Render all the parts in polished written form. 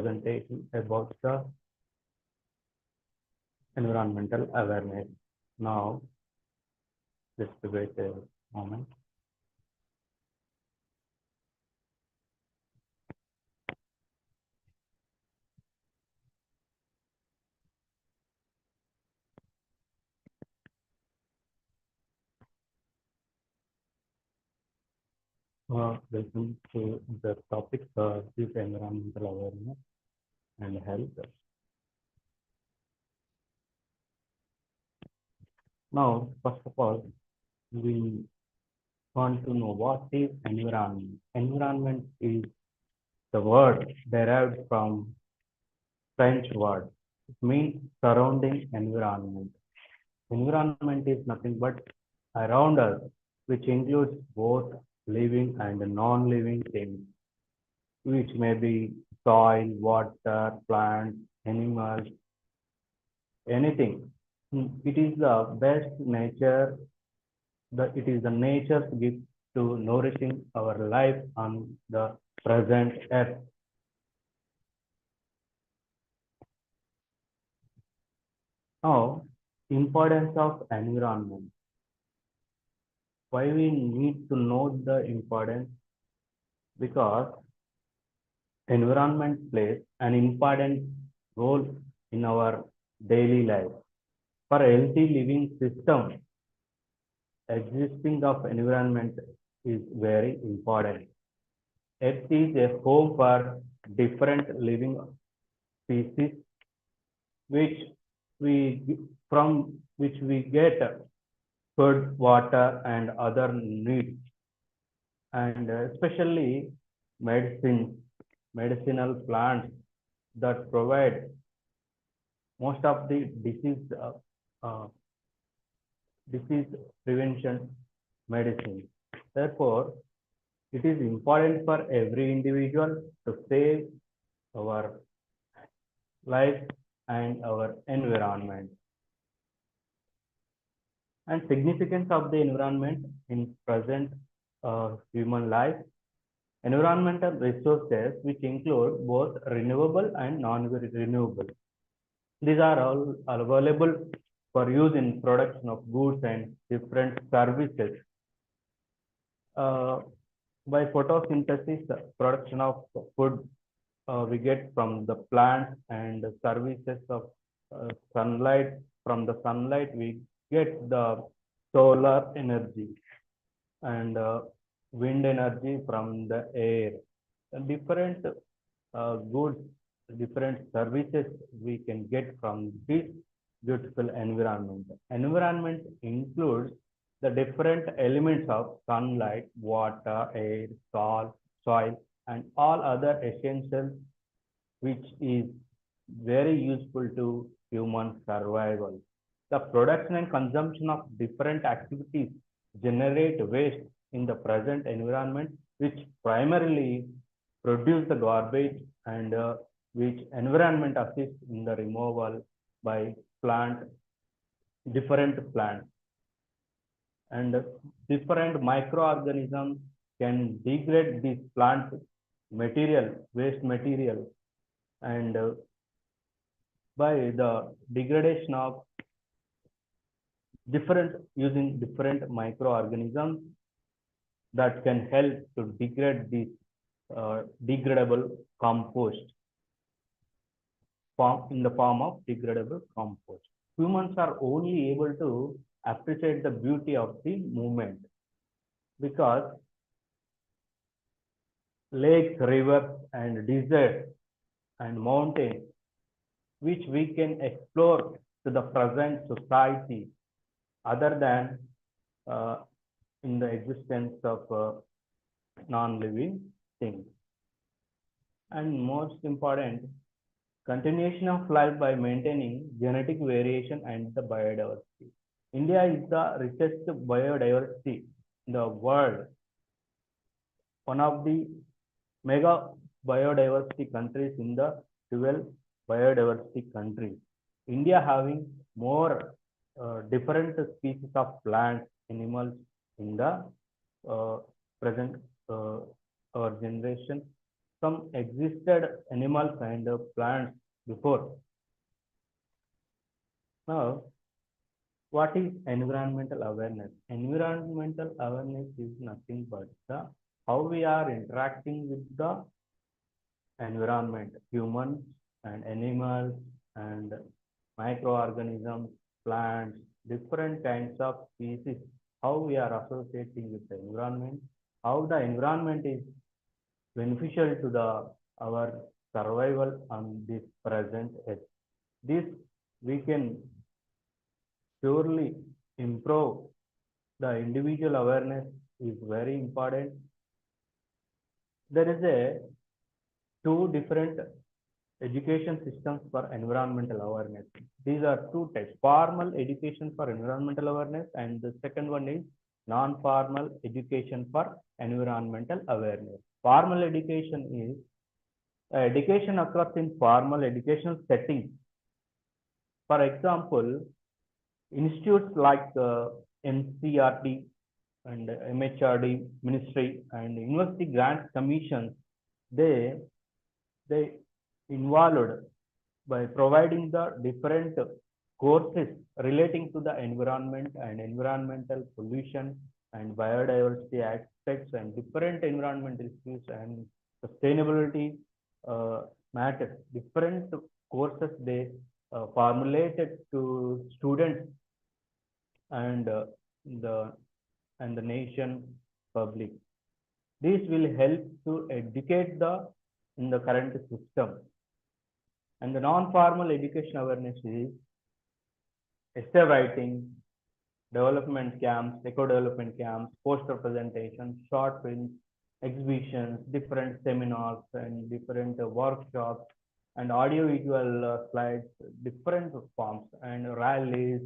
presentation about the environmental awareness. Now, just wait a moment. Welcome to the topic is environmental awareness and health. Now, first of all, we want to know what is environment. Environment is the word derived from French word. It means surrounding environment. Environment is nothing but around us, which includes both living and non-living things, which may be soil, water, plants, animals, anything. It is the best nature, it is the nature's gift to nourishing our life on the present earth. Now, importance of environment. Why we need to know the importance? Because environment plays an important role in our daily life. For a healthy living system, existing of environment is very important. Earth is a home for different living species, which from which we get food, water, and other needs, and especially medicinal plants that provide most of the disease prevention medicine. Therefore, it is important for every individual to save our life and our environment. And significance of the environment in present human life. Environmental resources, which include both renewable and non-renewable. These are all available for use in production of goods and different services. By photosynthesis, production of food we get from the plants, and the services of sunlight. From the sunlight, we get the solar energy and wind energy from the air. And different goods, different services we can get from this beautiful environment. Environment includes the different elements of sunlight, water, air, soil, and all other essentials, which is very useful to human survival. The production and consumption of different activities generate waste in the present environment, which primarily produce the garbage, and which environment assists in the removal by different plants. And different microorganisms can degrade this plant waste material, and by the degradation of using different microorganisms that can help to degrade this degradable compost in the form of degradable compost. Humans are only able to appreciate the beauty of the movement because lakes, rivers, and deserts and mountains, which we can explore to the present society, other than in the existence of non-living things. And most important, continuation of life by maintaining genetic variation and the biodiversity. India is the richest biodiversity in the world, one of the mega biodiversity countries in the 12 biodiversity countries. India having more different species of plants, animals in the present our generation, some existed animals and plants before. Now, what is environmental awareness? Environmental awareness is nothing but how we are interacting with the environment, humans and animals and microorganisms, plants, different kinds of species, how we are associating with the environment, how the environment is beneficial to our survival on this present earth. This we can surely improve. The individual awareness is very important. There is a two different education systems for environmental awareness. These are two types: formal education for environmental awareness, and the second one is non-formal education for environmental awareness. Formal education is education occurs in formal educational settings. For example, institutes like NCRT and MHRD ministry and university grants commissions, they involved by providing the different courses relating to the environment and environmental pollution and biodiversity aspects and different environmental issues and sustainability matters. Different courses they formulated to students and the nation public. This will help to educate in the current system. And the non-formal education awareness is essay writing, development camps, eco-development camps, poster presentations, short films, exhibitions, different seminars and different workshops and audio-visual slides, different forms and rallies,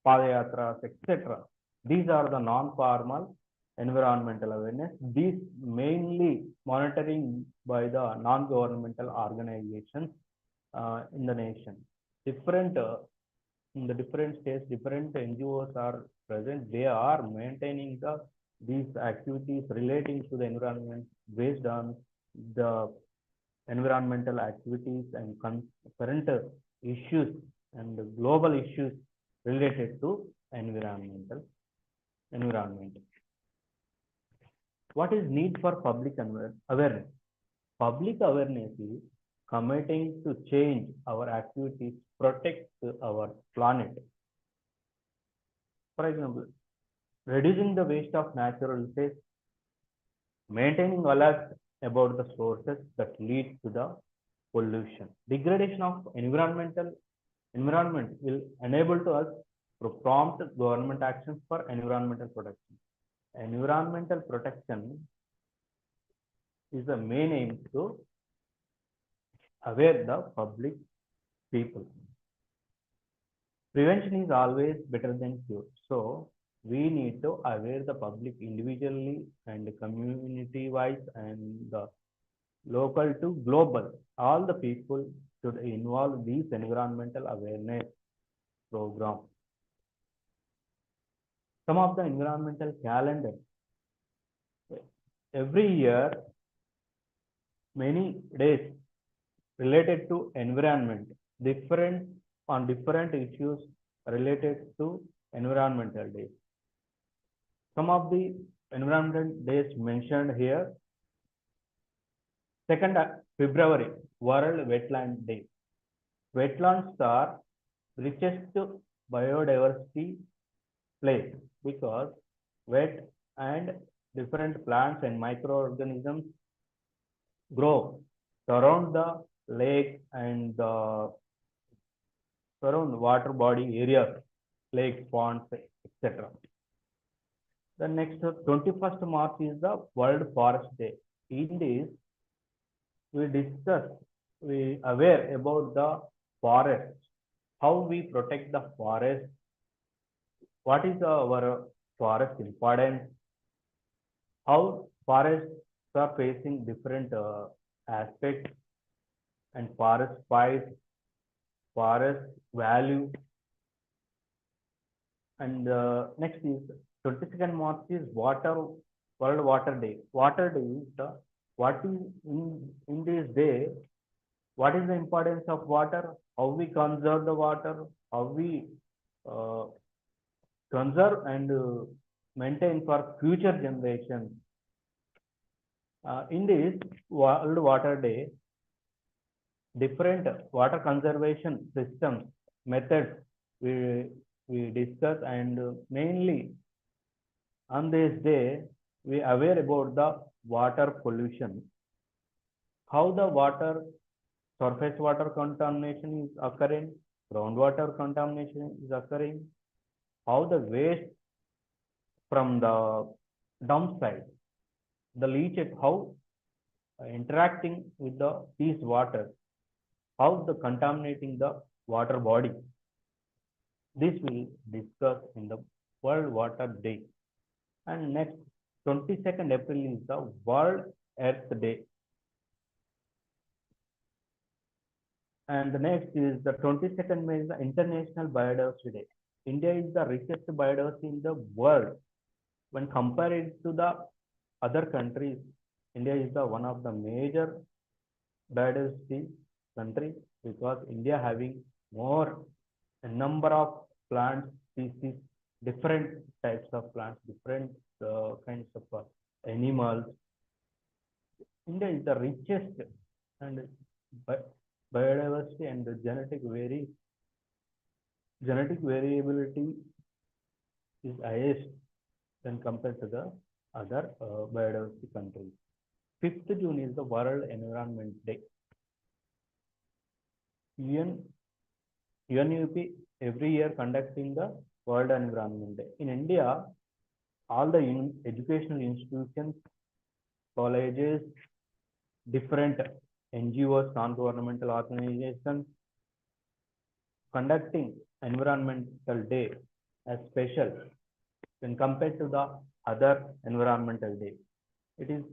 padayatras, etc. These are the non-formal environmental awareness. These mainly monitoring by the non-governmental organizations in the nation. Different in the different states, different NGOs are present. They are maintaining these activities relating to the environment based on the environmental activities and current issues and global issues related to environment. What is need for public awareness? Public awareness is committing to change our activities, protect our planet. For example, reducing the waste of natural resources, maintaining alert about the sources that lead to the pollution. Degradation of environment will enable to us to prompt government actions for environmental protection. Environmental protection is the main aim to aware the public people. Prevention is always better than cure. So we need to aware the public individually and community wise and the local to global. All the people should involve these environmental awareness program. Some of the environmental calendar. Every year, many days related to environment, different issues related to environmental days. Some of the environmental days mentioned here. 2nd February, World Wetland Day. Wetlands are richest biodiversity place because wet and different plants and microorganisms grow around the lake and the surround water body areas, lakes, ponds, etc. The next 21st March is the World Forest Day. In this, we aware about the forest, how we protect the forest, what is our forest importance, how forests are facing different aspects and forest fight, forest value. And next is 22nd March is World Water Day. Water Day is the what is in this day, what is the importance of water, how we conserve the water, how we uh, conserve and maintain for future generations. In this World Water Day, different water conservation systems, methods we discuss, and mainly on this day, we aware about the water pollution, how the water, surface water contamination is occurring, groundwater contamination is occurring, how the waste from the dump site, the leachate, how interacting with these water, how the contaminating the water body. This will discuss in the World Water Day. And next, 22nd April is the World Earth Day. And the next is the 22nd May is the International Biodiversity Day. India is the richest biodiversity in the world. When compared to the other countries, India is the one of the major biodiversity country, because India having more a number of plant species, different types of plants, different kinds of animals. India is the richest, and biodiversity and the genetic variability is highest when compared to the other biodiversity countries. 5th June is the World Environment Day. UNEP every year conducting the World Environment Day. In India, all the educational institutions, colleges, different NGOs, non-governmental organizations, conducting Environmental Day as special when compared to the other environmental day. It is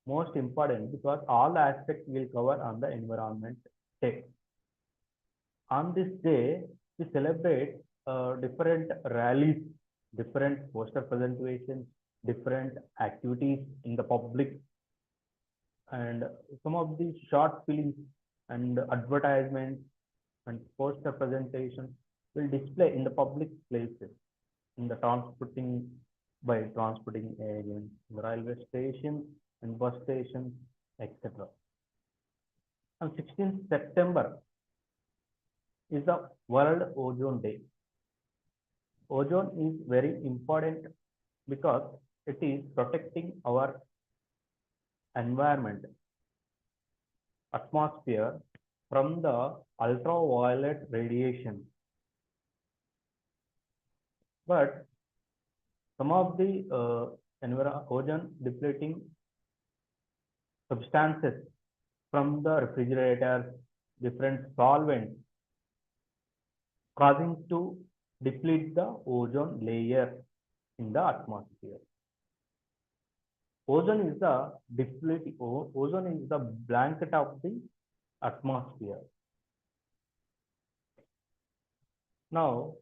most important because all aspects will cover on the Environment Day. On this day, we celebrate different rallies, different poster presentations, different activities in the public, and some of these short films and advertisements and poster presentations will display in the public places, in the transporting agents, the railway stations and bus stations, etc. On 16th September is the World Ozone Day. Ozone is very important because it is protecting our environment, atmosphere from the ultraviolet radiation. But some of the ozone depleting substances from the refrigerators, different solvents, causing to deplete the ozone layer in the atmosphere. Ozone is the blanket of the atmosphere. Now,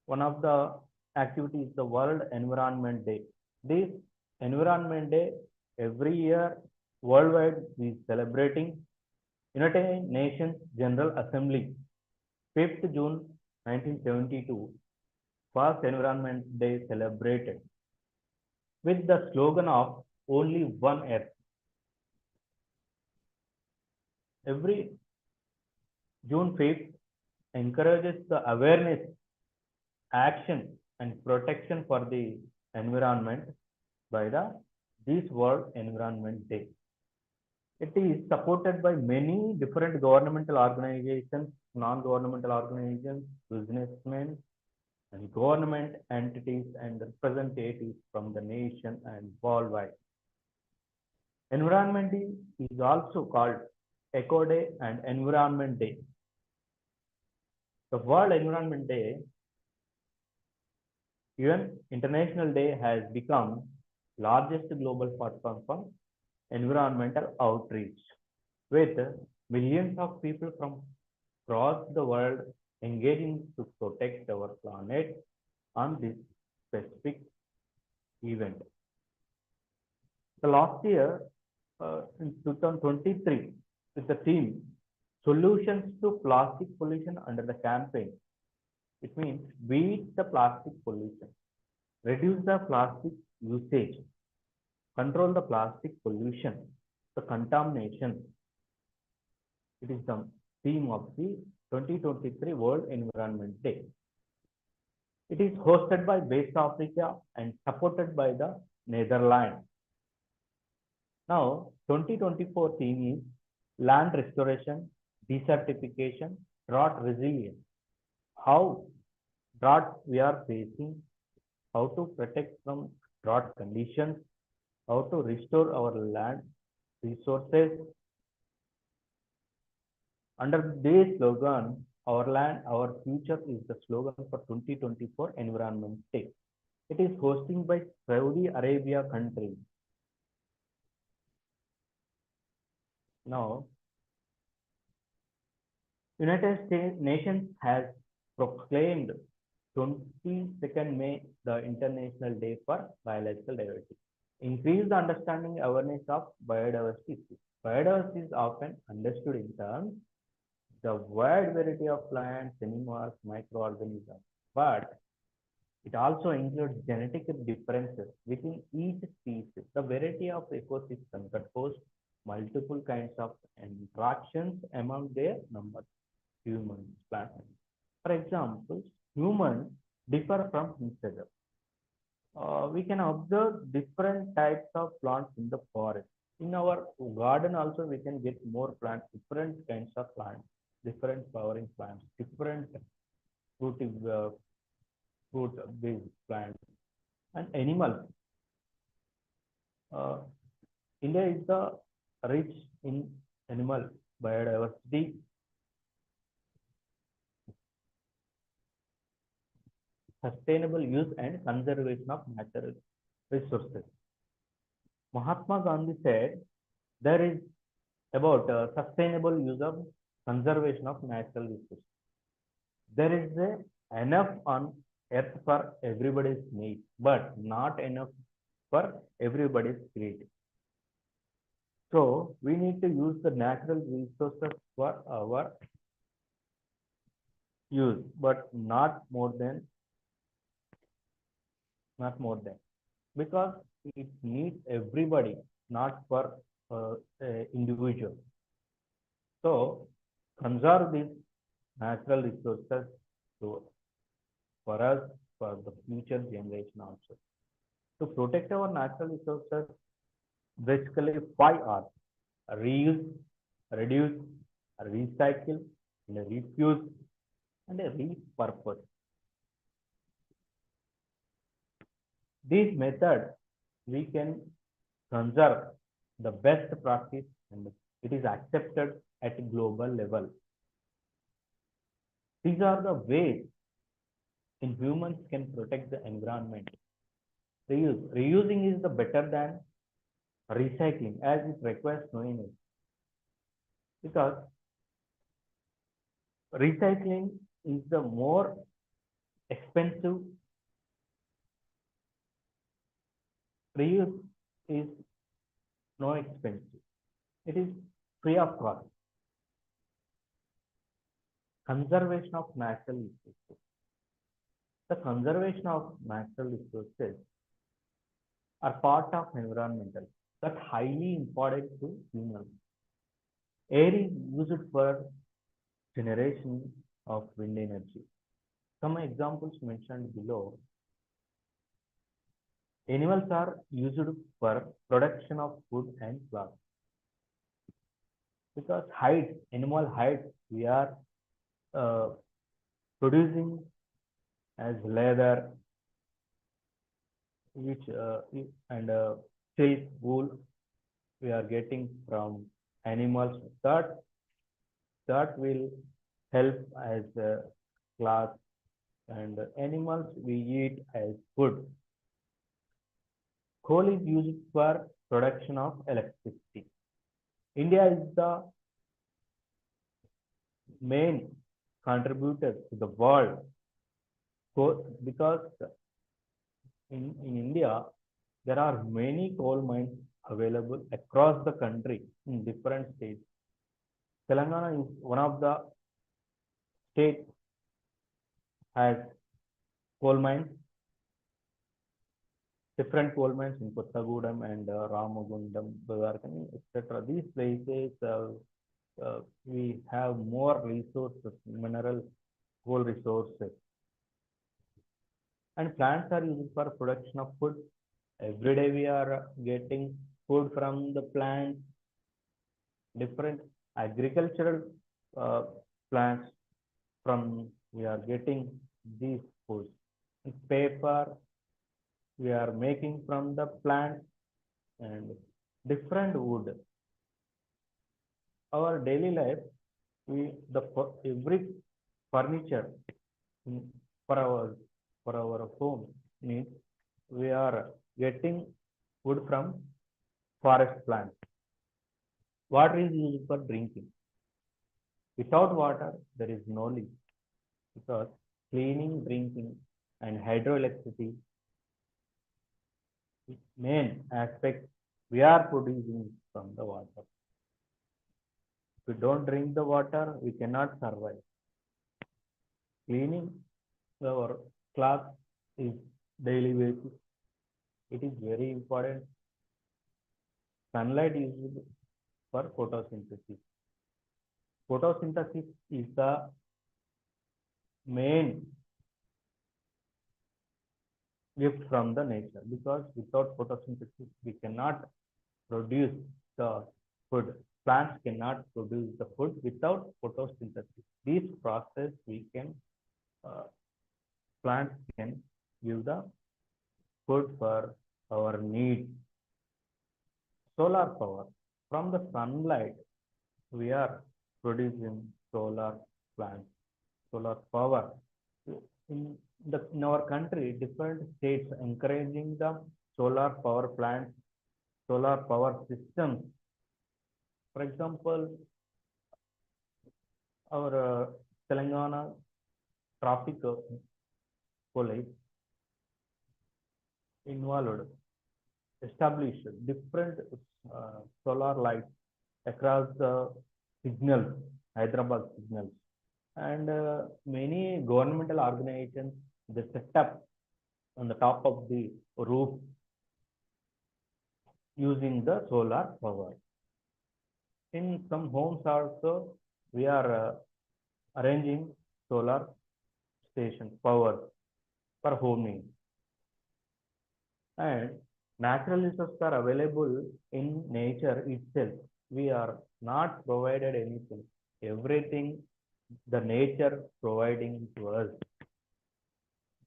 one of the activities is the World Environment Day. This Environment Day every year worldwide is celebrating. United Nations General Assembly, 5th June 1972, first Environment Day celebrated with the slogan of Only One Earth. Every June 5th encourages the awareness, action and protection for the environment by this World Environment Day. It is supported by many different governmental organizations, non-governmental organizations, businessmen, and government entities and representatives from the nation and worldwide. Environment Day is also called Eco Day and Environment Day. The World Environment Day, UN International Day, has become largest global platform for environmental outreach, with millions of people from across the world engaging to protect our planet on this specific event. The last year, in 2023 with the theme Solutions to Plastic Pollution under the campaign. It means beat the plastic pollution, reduce the plastic usage, control the plastic pollution, the contamination. It is the theme of the 2023 World Environment Day. It is hosted by West Africa and supported by the Netherlands. Now, 2024 theme is land restoration, desertification, drought resilience. How drought we are facing, how to protect from drought conditions, how to restore our land resources. Under this slogan, our land, our future is the slogan for 2024 Environment Day. It is hosting by Saudi Arabia country. Now, United States Nations has proclaimed 22nd May the International Day for Biological Diversity. Increase the understanding awareness of biodiversity. Biodiversity is often understood in terms the wide variety of plants, animals, microorganisms, but it also includes genetic differences within each species. The variety of ecosystems that host multiple kinds of interactions among their numbers, humans, plants. For example, humans differ from each other. We can observe different types of plants in the forest. In our garden also, we can get more plants, different kinds of plants, different flowering plants, different fruit-based plants, and animals. India is the rich in animal biodiversity. Sustainable use and conservation of natural resources. Mahatma Gandhi said there is about sustainable use of conservation of natural resources. There is enough on earth for everybody's need, but not enough for everybody's greed. So we need to use the natural resources for our use, but not more than, because it needs everybody, not for individual. So conserve these natural resources to, for us, for the future generation also. To protect our natural resources, basically 5 R's: reuse, reduce, recycle, and refuse, and repurpose. These methods we can conserve the best practice, and it is accepted at global level. These are the ways in humans can protect the environment. Reuse. Reusing is the better than recycling, as it requires no energy. Because recycling is the more expensive. Reuse is no expensive. It is free of cost. Conservation of natural resources. The conservation of natural resources are part of environmental, but highly important to humans. Air is used for generation of wind energy. Some examples mentioned below. Animals are used for production of food and cloth. Because hides, animal hides, we are producing as leather, which and silk, wool we are getting from animals, that will help as cloth, and animals we eat as food. Coal is used for production of electricity. India is the main contributor to the world, because in India there are many coal mines available across the country in different states. Telangana is one of the states has coal mines, different coal mines in Kottagudem and Ramagundam, Badarkani, etc. These places we have more resources, mineral coal resources, and plants are used for production of food. Every day we are getting food from the plants, different agricultural uh, plants from we are getting these foods. Paper we are making from the plants and different wood. Our daily life, the every furniture for our home needs we are getting wood from forest plants. Water is used for drinking. Without water, there is no life because cleaning, drinking, and hydroelectricity main aspect we are producing from the water. If we don't drink the water, we cannot survive. Cleaning our cloth is daily basis. It is very important. Sunlight is used for photosynthesis. Photosynthesis is the main gift from the nature because without photosynthesis we cannot produce the food. Plants cannot produce the food without photosynthesis. This process we can plants can give the food for our needs. Solar power from the sunlight we are producing solar plants, solar power. In our country, different states encouraging the solar power plants, solar power systems. For example, our Telangana traffic police involved established different solar lights across the signals, Hyderabad signals, and many governmental organizations they set up on the top of the roof using the solar power. In some homes also, we are arranging solar station power for home needs. And natural resources are available in nature itself. We are not provided anything. Everything the nature providing to us.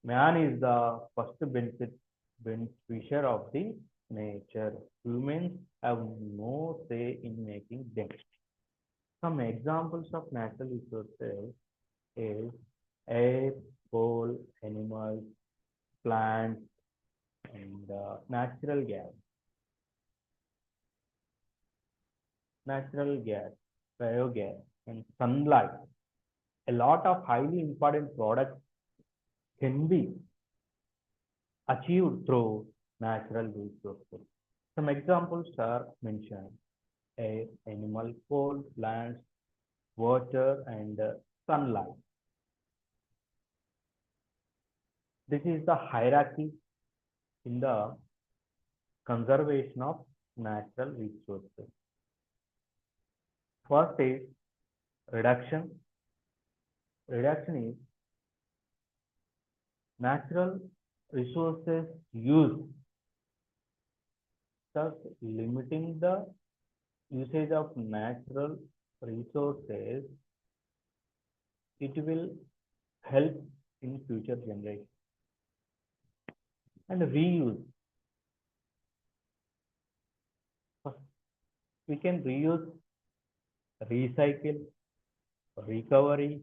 Man is the first beneficiary of the nature. Humans have no say in making them. Some examples of natural resources is air, coal, animals, plants, and natural gas, biogas, and sunlight. A lot of highly important products can be achieved through natural resources. Some examples are mentioned: air, animal, coal, plants, water, and sunlight. This is the hierarchy in the conservation of natural resources. First is reduction. Reduction is natural resources use, thus limiting the usage of natural resources. It will help in future generations. And reuse. We can reuse, recycle, recovery,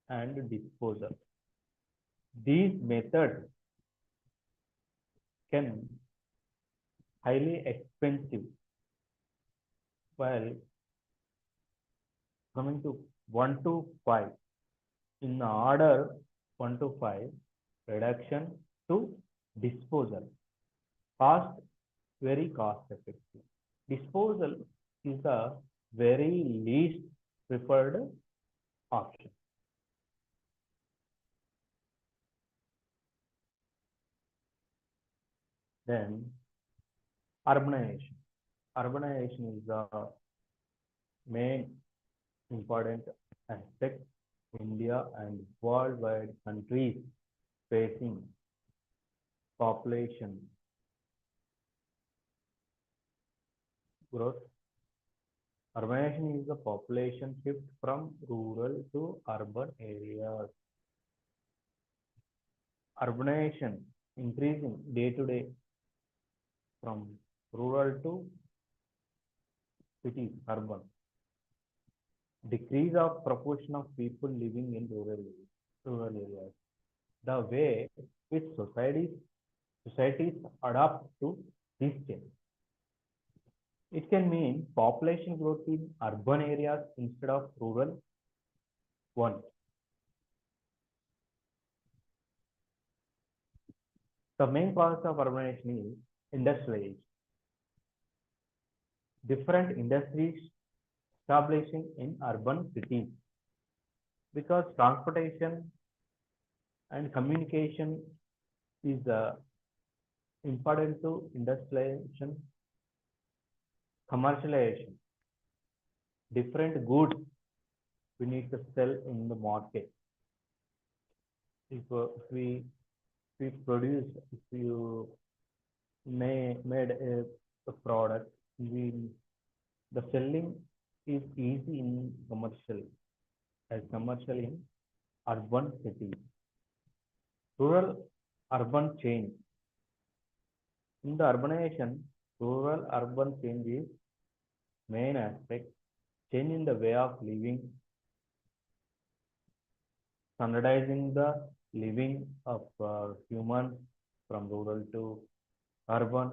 and disposal. These methods can highly expensive. While coming to 1 to 5, in the order 1 to 5, reduction to disposal. Cost very cost effective. Disposal is the very least preferred option. Then urbanization. Urbanization is the main important aspect. India and worldwide countries facing population growth. Urbanization is the population shift from rural to urban areas. Urbanization increasing day to day from rural to cities, urban. Decrease of proportion of people living in rural areas. The way which societies adapt to this change. It can mean population growth in urban areas instead of rural ones. The main cause of urbanization is industrialization. Different industries establishing in urban cities because transportation and communication is important to industrialization, commercialization. Different goods we need to sell in the market. If we produce, if you made a product, the selling is easy in commercial as commercial in urban cities. Rural urban change. In the urbanization, rural urban change is main aspect. Change in the way of living, standardizing the living of humans from rural to urban,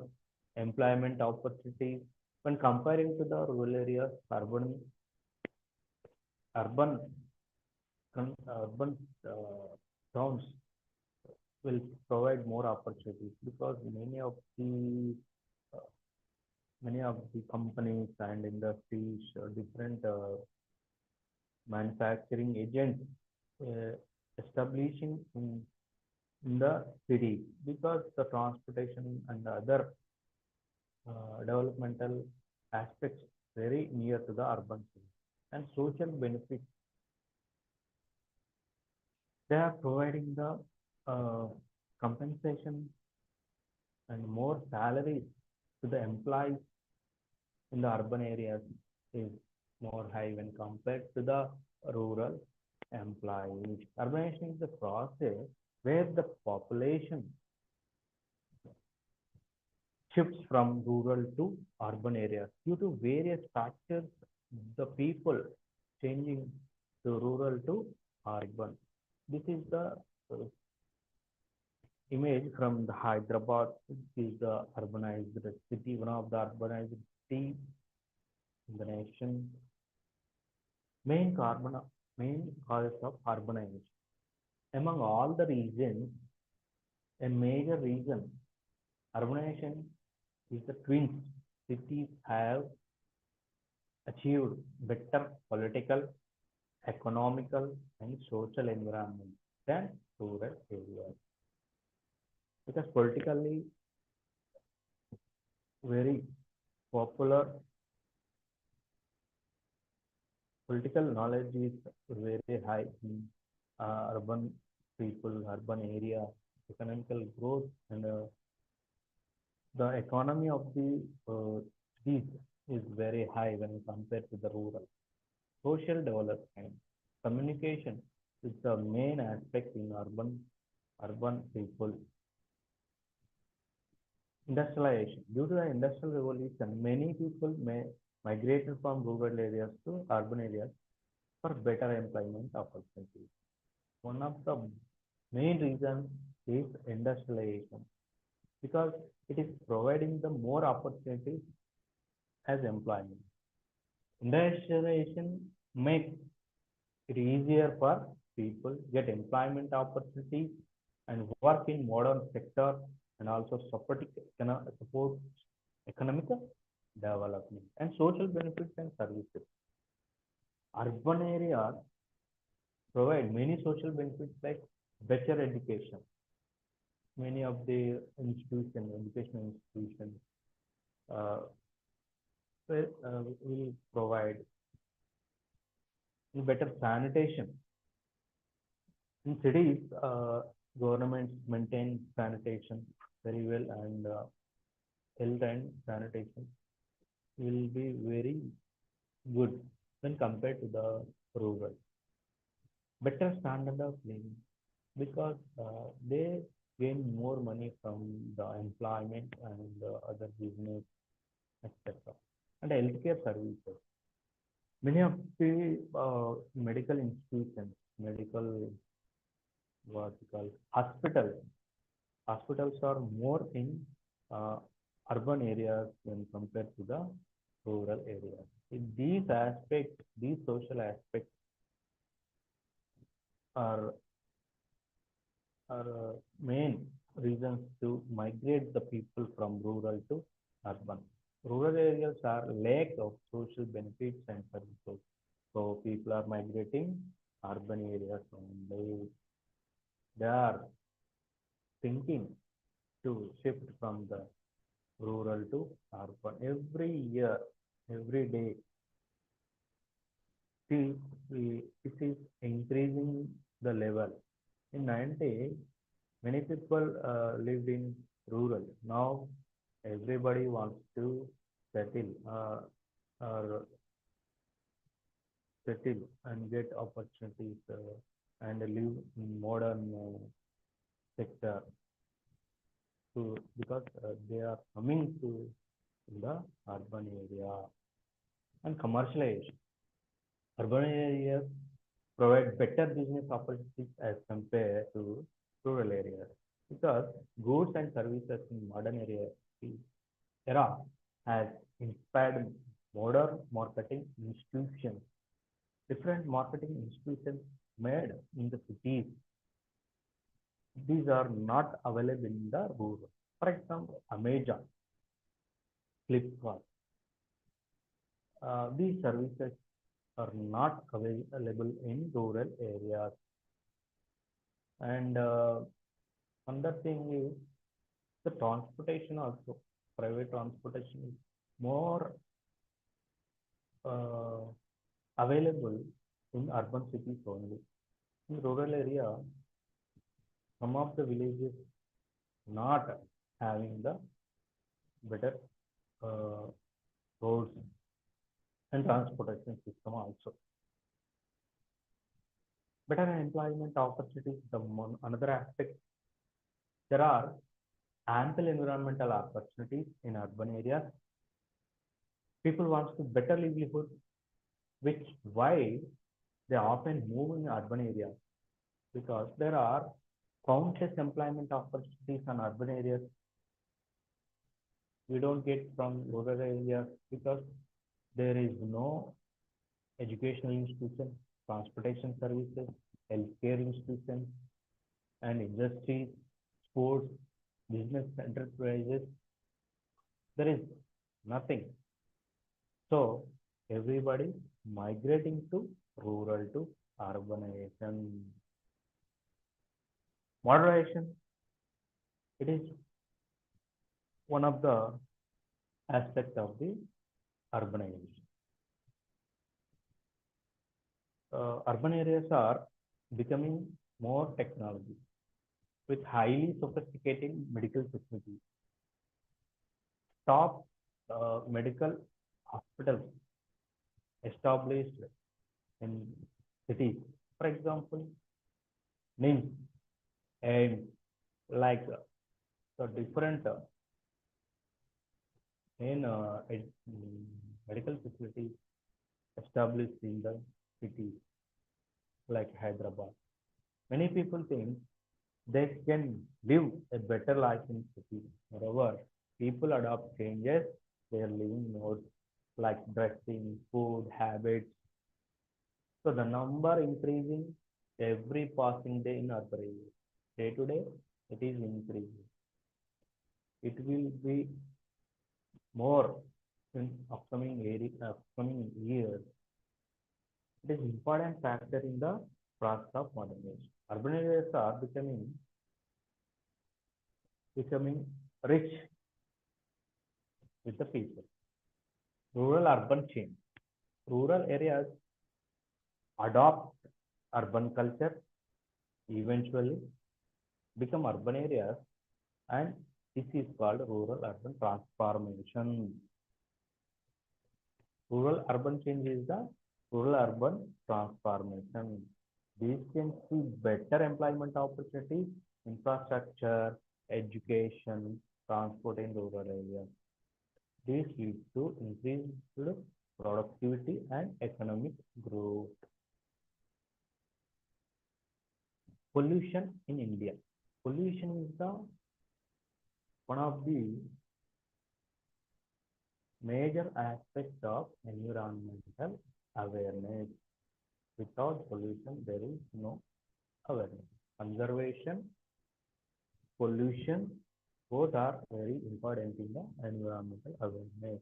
employment opportunities. When comparing to the rural areas, urban urban towns will provide more opportunities because uh, many of the companies and industries, different manufacturing agents uh, establishing in the city because the transportation and the other developmental aspects very near to the urban city. And social benefits, they are providing the compensation and more salaries to the employees in the urban areas is more high when compared to the rural employees. Urbanization is the process where the population shifts from rural to urban areas due to various factors, the people changing to rural to urban. This is the image from the Hyderabad. This is the urbanized city, one of the urbanized city in the nation. Main causes of urbanization. Among all the reasons, a major reason urbanization is the twins. Cities have achieved better political, economical, and social environment than rural areas. Because politically very popular, political knowledge is very high in urban people, urban area, economical growth, and the economy of the cities is very high when compared to the rural. Social development, communication is the main aspect in urban people. Industrialization. Due to the industrial revolution, many people may migrated from rural areas to urban areas for better employment opportunities. One of the main reasons is industrialization because it is providing the more opportunities as employment. Industrialization makes it easier for people get employment opportunities and work in modern sector and also support economic development, and social benefits and services. Urban areas provide many social benefits like better education. Many of the educational institutions uh, will provide better sanitation. In cities, governments maintain sanitation very well, and health and sanitation will be very good when compared to the rural. Better standard of living because they gain more money from the employment and other business, etc. And healthcare services. Many of the medical institutions, medical what we call hospitals are more in urban areas when compared to the rural areas. In these aspects, these social aspects are main reasons to migrate the people from rural to urban. Rural areas are lack of social benefits and services. So people are migrating urban areas and they are thinking to shift from the rural to urban. Every year, every day, see, it is increasing the level. In 90, many people lived in rural. Now, everybody wants to settle or settle and get opportunities and live in modern sector because they are coming to the urban area and commercialization. Urban areas provide better business opportunities as compared to rural areas because goods and services in modern era has inspired modern marketing institutions. Different marketing institutions made in the cities. These are not available in the rural. For example, Amazon, Flipkart. These services are not available in rural areas. And another thing is the transportation also. Private transportation is more uh, available in urban cities only. In rural area, some of the villages not having the better uh, roads and transportation system also. Better employment opportunities, another aspect. There are ample environmental opportunities in urban areas. People want to better livelihood, which why they often move in urban areas because there are countless employment opportunities in urban areas we don't get from rural areas because there is no educational institution, transportation services, healthcare institutions, and industries, sports, business enterprises. There is nothing. So everybody migrating to rural to urbanization. Moderation, it is one of the aspects of the urbanization. Urban areas are becoming more technology with highly sophisticated medical facilities. Top medical hospitals established in cities. For example, NIMS and like the different in medical facilities established in the cities like Hyderabad. Many people think they can live a better life in cities. Moreover, people adopt changes their living modes like dressing, food, habits. So the number increasing every passing day in urban areas. Day to day, it is increasing. It will be more in upcoming years. It is important factor in the process of modernization. Urban areas are becoming rich with the people. Rural urban change. Rural areas adopt urban culture, eventually become urban areas, and this is called rural urban transformation. Rural urban change is the rural urban transformation. These can see better employment opportunities, infrastructure, education, transport in rural areas. This leads to increased productivity and economic growth. Pollution in India. Pollution is the one of the major aspects of environmental awareness. Without pollution, there is no awareness. Conservation, pollution, both are very important in the environmental awareness.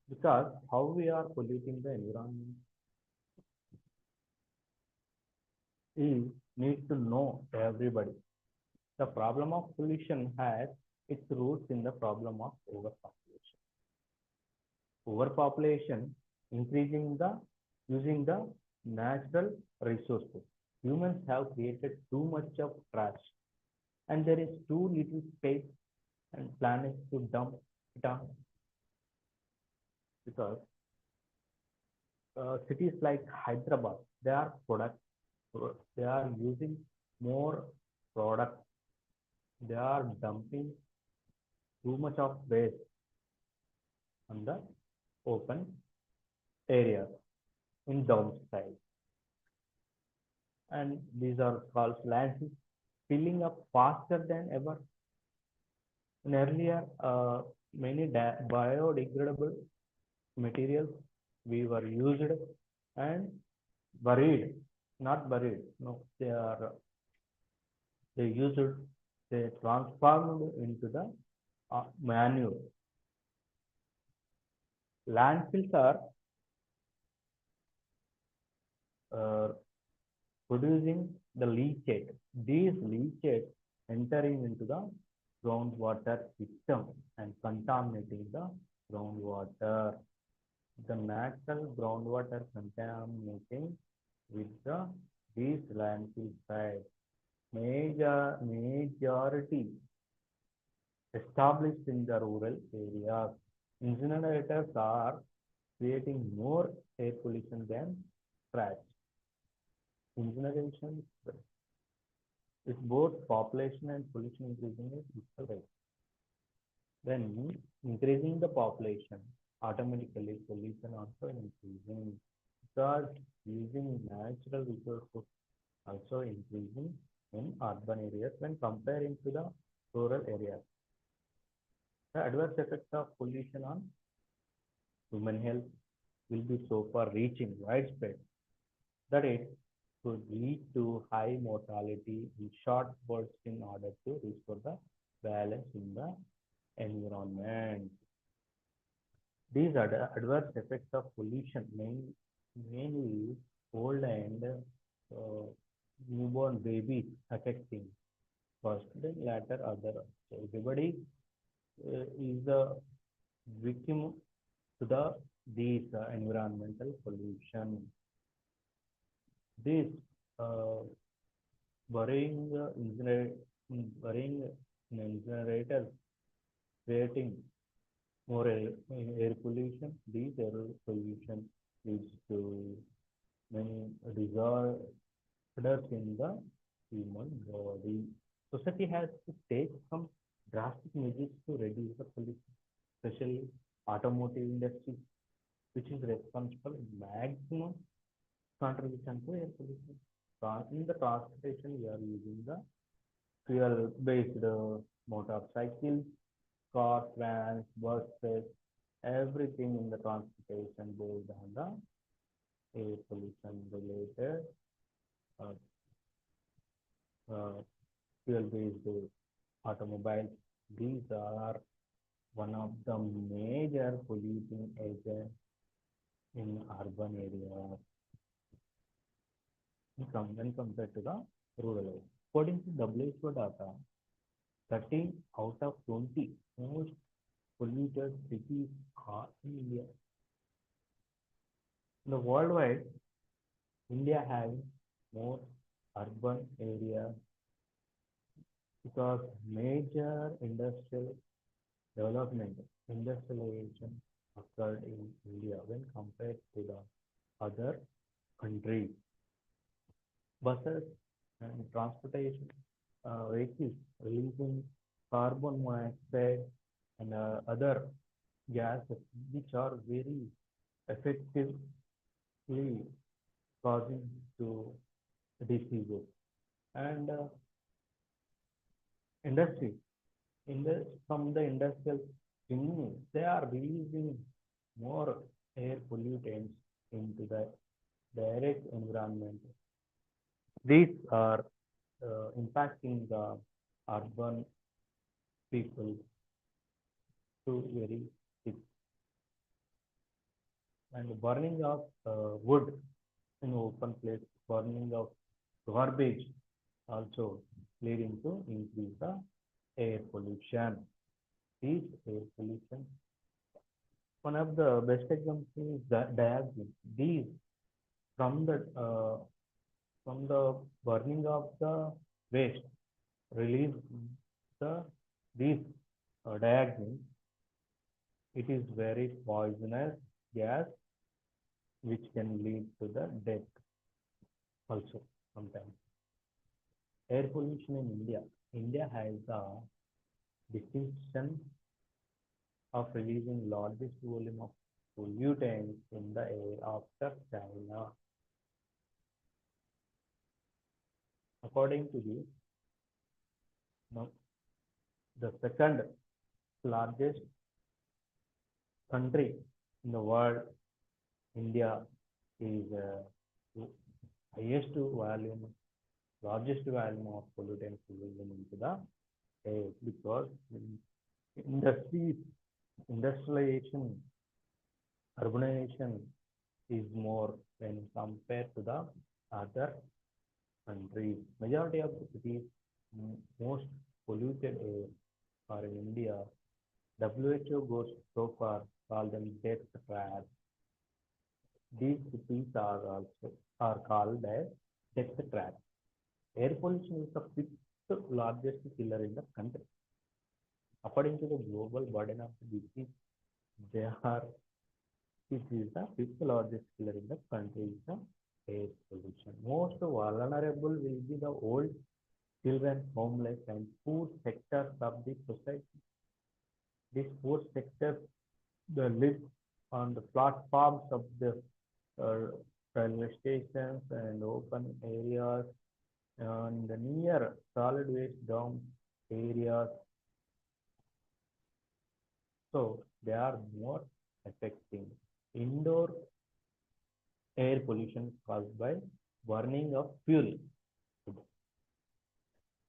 Because how we are polluting the environment is need to know everybody. The problem of pollution has its roots in the problem of overpopulation. Overpopulation increasing the using the natural resources. Humans have created too much of trash and there is too little space and planet to dump it on because cities like Hyderabad, they are using more product, they are dumping too much of waste on the open areas in downside. And these are called landfills filling up faster than ever. In earlier, many biodegradable materials we were used and buried, not buried. No, they used they transformed into the manure. Landfills are uh, producing the leachate. These leachate entering into the groundwater system and contaminating the groundwater. The natural groundwater contaminating with these landfill sites. Majority established in the rural areas. Incinerators are creating more air pollution than trash. Incineration is both population and pollution increasing at equal rate. Then increasing the population, automatically pollution also increasing because using natural resources also increasing in urban areas when comparing to the rural areas. The adverse effects of pollution on human health will be so far reaching widespread that it could lead to high mortality in short bursts in order to restore the balance in the environment. These adverse effects of pollution mainly old and newborn babies affecting first, then later other. So everybody is a victim to these environmental pollution. This uh, burying burying incinerators creating more air pollution. These air pollution leads to many disorders in the human body. Society has to take some drastic measures to reduce the pollution, especially automotive industry, which is responsible maximum contribution to air pollution. In the transportation, we are using the fuel-based motorcycles, cars, vans, buses, everything in the transportation based on the air pollution related uh, fuel-based automobiles. These are one of the major polluting agents in urban areas when compared to the rural area. According to WHO data, 13 out of 20 most polluted cities are in India. In the worldwide, India has more urban areas because major industrial development, industrialization occurred in India when compared to the other countries. Buses and transportation vehicles releasing carbon monoxide and other gases which are very effectively causing to diseases. And industry, from the industrial chimney, they are releasing more air pollutants into the direct environment. These are impacting the urban people to very sick. And burning of wood in open place, burning of garbage also leading to increase the air pollution. These air pollution, one of the best examples is the dioxin. These from the uh, from the burning of the waste release the these dioxin. It is very poisonous gas which can lead to the death also sometimes. Air pollution in India. India has the distinction of releasing largest volume of pollutants in the air after China. According to this, no, the second largest country in the world, India, is highest volume, largest volume of pollutants released into the air because industry, industrialization, urbanization is more when compared to the other countries. Majority of the cities most polluted air are in India. WHO goes so far call them death traps. These cities are also are called as death traps. Air pollution is the fifth largest killer in the country. According to the global burden of the disease, they are it is the fifth largest killer in the country is the air pollution. Most vulnerable will be the old, children, homeless, and poor sectors of the society. These poor sectors they live on the platforms of the uh, railway stations and open areas and near solid waste dump areas. So they are more affecting. Indoor air pollution caused by burning of fuel.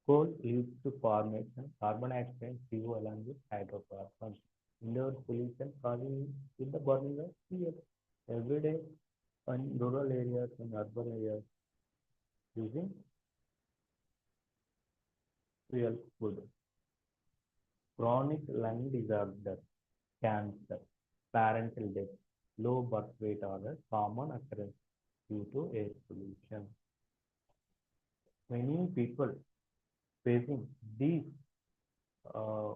Coal leads to formation, carbon dioxide, CO along with hydrocarbons. Indoor pollution causing with the burning of fuel. Every day in rural areas and urban areas using fuel wood. Chronic lung disorder, cancer, parental death, low birth weight are a common occurrence due to air pollution. Many people facing uh,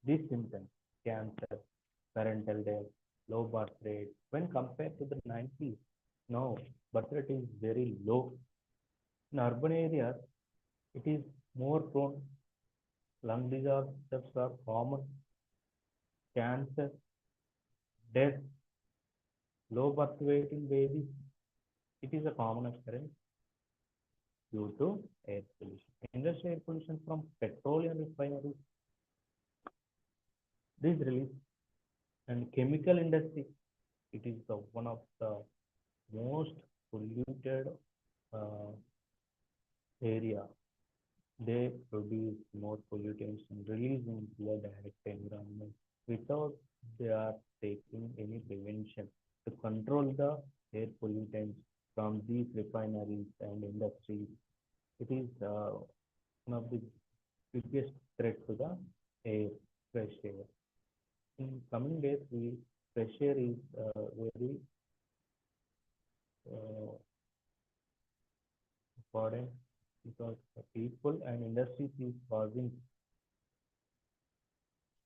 these symptoms, cancer, parental death, low birth rate, when compared to the 90s, now birth rate is very low. In urban areas, it is more prone. Lung disorders are common. Cancer, death, low birth weight in babies, it is a common occurrence due to air pollution. Industrial air pollution from petroleum refineries, this release and chemical industry, it is the one of the most polluted uh, area They produce more pollutants and release into the direct environment without they are taking any prevention to control the air pollutants from these refineries and industries. It is one of the biggest threat to the air, fresh air. In coming days, fresh air is very uh, important because the people and industries is causing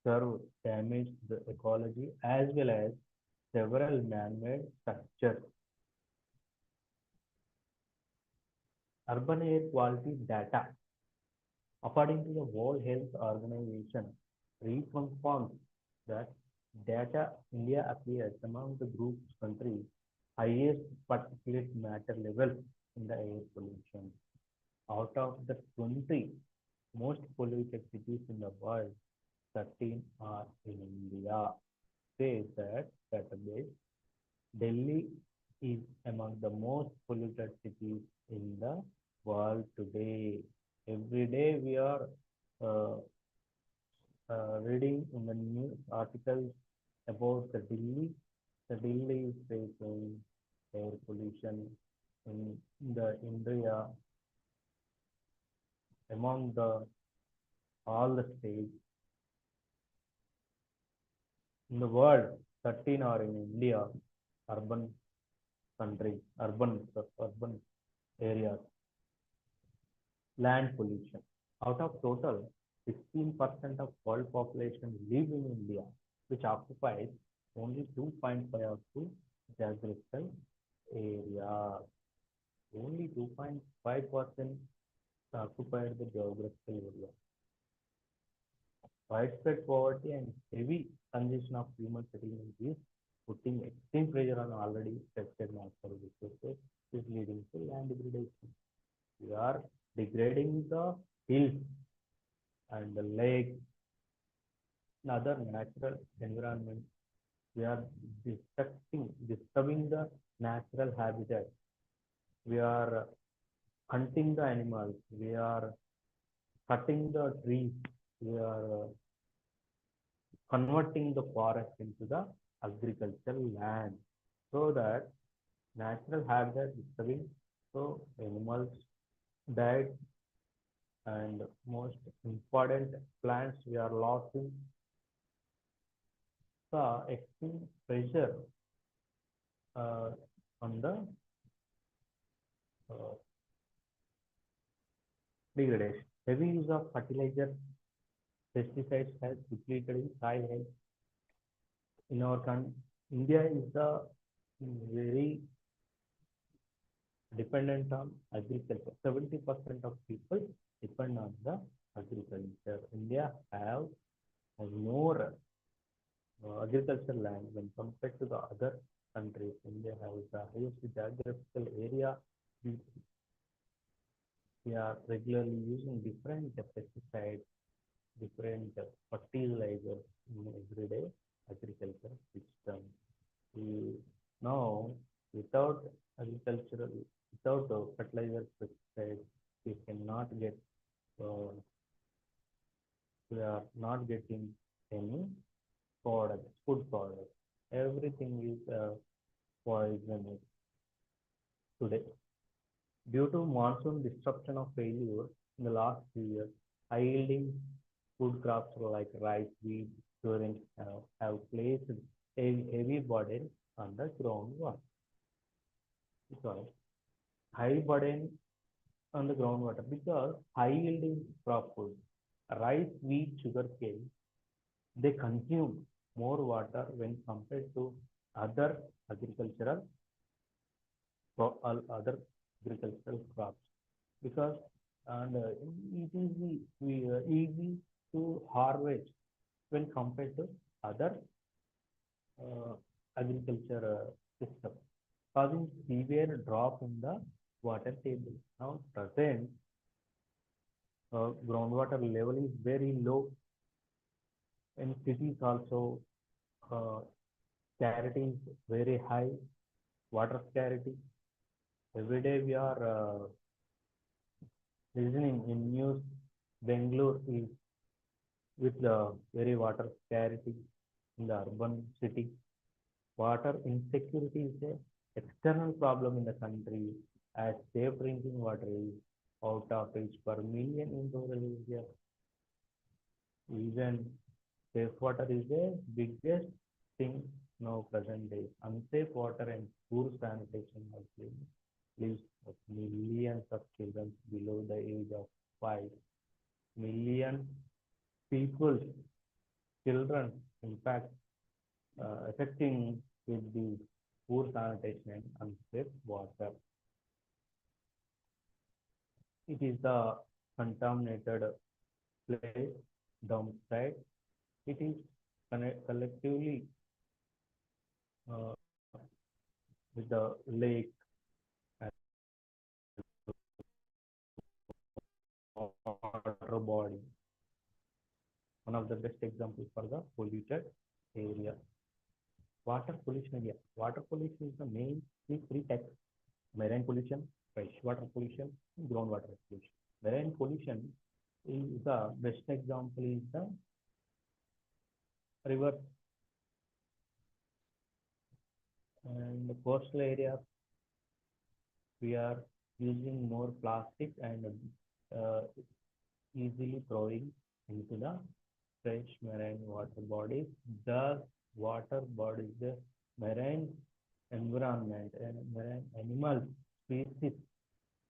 serve damage the ecology as well as several man-made structures. Urban air quality data, according to the World Health Organization, reconfirms that data India appears among the group's countries highest particulate matter level in the air pollution. Out of the 20 most polluted cities in the world, 13 are in India. Says that database Delhi is among the most polluted cities in the world today. Every day we are uh, reading in the news articles about the Delhi. The Delhi is facing air pollution in the India among the all the states in the world. 13 are in India, urban countries, urban areas. Land pollution. Out of total, 16% of world population live in India, which occupies only 2.5 of the geographical area. Only 2.5% occupied the geographical area. Widespread poverty and heavy congestion of human settlement is putting extreme pressure on already tested natural resources, is leading to land degradation. We are degrading the hills and the lakes and other natural environment. We are disturbing the natural habitat. We are hunting the animals. We are cutting the trees. We are converting the forest into the agricultural land so that natural habitat disturbing. So animals died and most important plants we are losing the extreme pressure uh, on the uh, degradation. Heavy use of fertilizer pesticides has depleted in soil health in our country. India is the very dependent on agriculture. 70% of people depend on the agriculture. India have more agricultural land when compared to the other countries. India has the highest geographical area. We, we are regularly using different pesticides, different fertilizers in everyday agriculture system. We now without agricultural, without fertilizer pesticides, we cannot get. Uh, we are not getting any products, food products. Everything is poisonous today. Due to monsoon disruption of failure in the last few years, high yielding food crops like rice, wheat, soybean have placed a heavy burden on the groundwater. Because high burden on the groundwater because high yielding crop food, rice, wheat, sugarcane, they consume more water when compared to other agricultural other agricultural crops because and it is easy to harvest when compared to other uh, agriculture system, causing severe drop in the water table. Now, present groundwater level is very low in cities also. Uh, Scarcity is very high. Water scarcity. Every day we are listening in news Bangalore is with the very water scarcity in the urban city. Water insecurity is a external problem in the country as safe drinking water is out of reach per million in rural areas. Even safe water is the biggest thing now present days. Unsafe water and poor sanitation have lives of millions of children below the age of 5 million people, children, in fact, affecting with the poor sanitation and unsafe water. It is the contaminated place, dump site. It is collectively uh, with the lake and water body. One of the best examples for the polluted area. Water pollution area. Water pollution is the main three types: marine pollution, freshwater pollution, and groundwater pollution. Marine pollution is the best example is the river and the coastal areas. We are using more plastic and uh, easily throwing into the fresh marine water bodies. The water bodies, the marine environment and marine animal species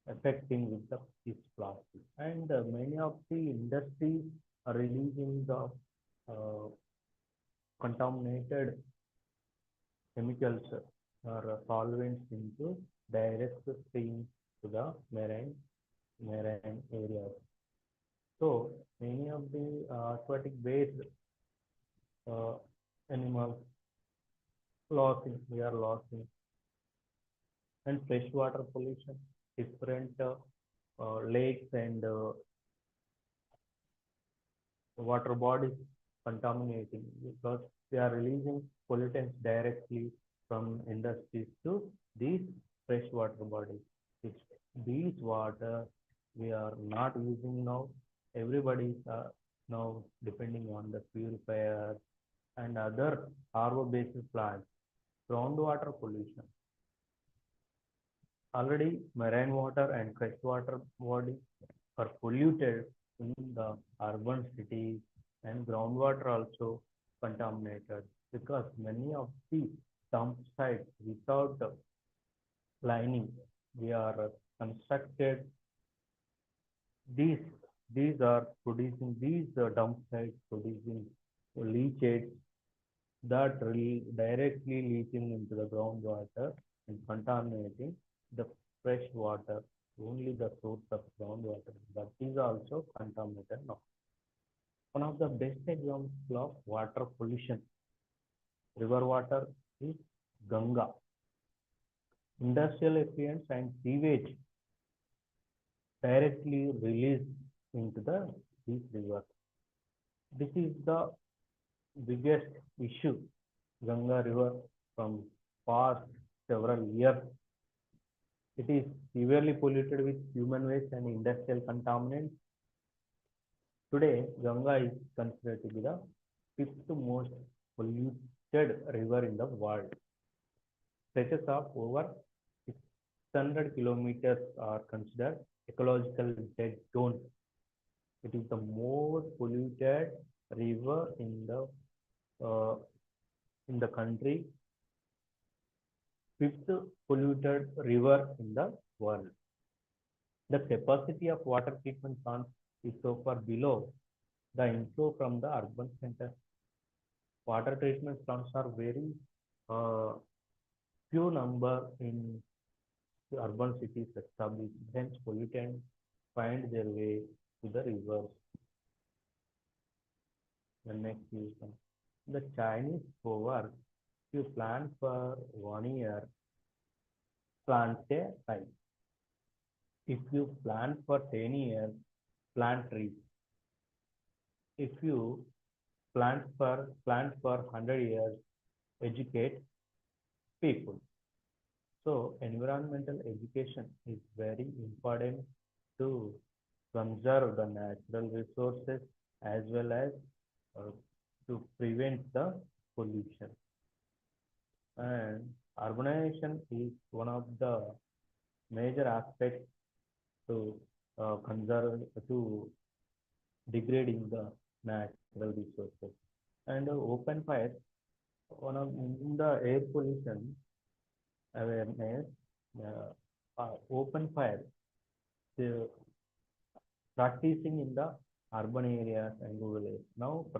affecting with the this plastic. And many of the industries are releasing the contaminated chemicals or solvents into direct stream to the marine areas. So many of the aquatic based uh, animals losing, we are losing, and freshwater pollution, different lakes and water bodies contaminating because they are releasing pollutants directly from industries to these freshwater bodies. These water we are not using now. Everybody is now depending on the purifier and other RO-based plants. Groundwater pollution. Already marine water and freshwater bodies are polluted in the urban cities and groundwater also contaminated because many of the dump sites without lining we are constructed. These are producing these dump sites producing leachate that directly leaching into the groundwater and contaminating the fresh water, only the source of groundwater. That is also contaminated now. One of the best examples of water pollution, river water is Ganga. Industrial effluents and sewage directly released into this river. This is the biggest issue, Ganga River, from past several years. It is severely polluted with human waste and industrial contaminants. Today, Ganga is considered to be the fifth most polluted river in the world. Stretches of over 600 kilometers are considered ecological dead zone. It is the most polluted river uh, in the country, fifth polluted river in the world. The capacity of water treatment plants is so far below the inflow from the urban centers. Water treatment plants are very uh, few number in the urban cities established. Hence, pollutants find their way to the rivers. The next is the Chinese proverb: if you plant for 1 year, plant a pine. If you plant for 10 years, plant trees. If you plant for 100 years, educate people. So environmental education is very important to conserve the natural resources as well as uh, to prevent the pollution. And urbanization is one of the major aspects to conserve to degrading the natural resources. And open fire, one of in the air pollution awareness, open fire, the practicing in the urban areas and rural areas. Now,